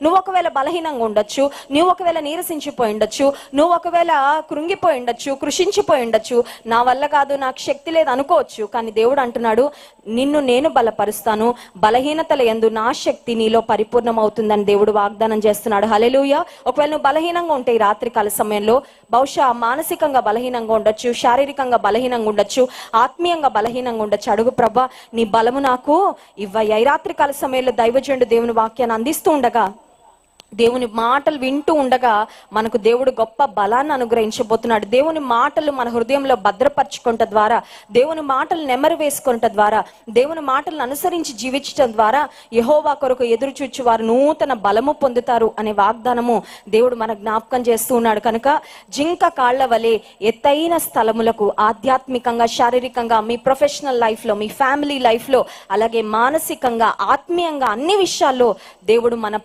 నువ్వు ఒకవేళ బలహీనంగా ఉండొచ్చు, నువ్వు ఒకవేళ నీరసించిపోయి ఉండొచ్చు, నువ్వు ఒకవేళ కృంగిపోయి ఉండొచ్చు, కృషించిపోయి ఉండొచ్చు, నా వల్ల కాదు, నాకు శక్తి లేదు అనుకోవచ్చు. కానీ దేవుడు అంటున్నాడు, నిన్ను నేను బలపరుస్తాను, బలహీనతల యందు నా శక్తి నీలో పరిపూర్ణమవుతుందని దేవుడు వాగ్దానం చేస్తున్నాడు. హల్లెలూయా. ఒకవేళ నువ్వు బలహీనంగా ఉంటే ఈ రాత్రికాల సమయంలో, బహుశా మానసికంగా బలహీనంగా ఉండొచ్చు, శారీరకంగా బలహీనంగా ఉండొచ్చు, ఆత్మీయంగా బలహీనంగా ఉండొచ్చు. అడుగు, ప్రభా నీ బలము నాకు ఇవ్వయ్యా. ఈ రాత్రికాల సమయంలో దైవజనుడు దేవుని వాక్యాన్ని అందిస్తూ ఉండగా, దేవుని మాటలు వింటూ ఉండగా మనకు దేవుడు గొప్ప బలాన్ని అనుగ్రహించబోతున్నాడు. దేవుని మాటలు మన హృదయంలో భద్రపరచుకుంట ద్వారా, దేవుని మాటలు నెమరు వేసుకుంట ద్వారా, దేవుని మాటలను అనుసరించి జీవించడం ద్వారా యెహోవా కొరకు ఎదురు చూచి వారు నూతన బలము పొందుతారు అనే వాగ్దానము దేవుడు మన జ్ఞాపకం చేస్తూ ఉన్నాడు. కనుక జింక కాళ్ల వలె ఎత్తైన స్థలములకు ఆధ్యాత్మికంగా, శారీరకంగా, మీ ప్రొఫెషనల్ లైఫ్లో, మీ ఫ్యామిలీ లైఫ్లో, అలాగే మానసికంగా, ఆత్మీయంగా అన్ని విషయాల్లో దేవుడు మన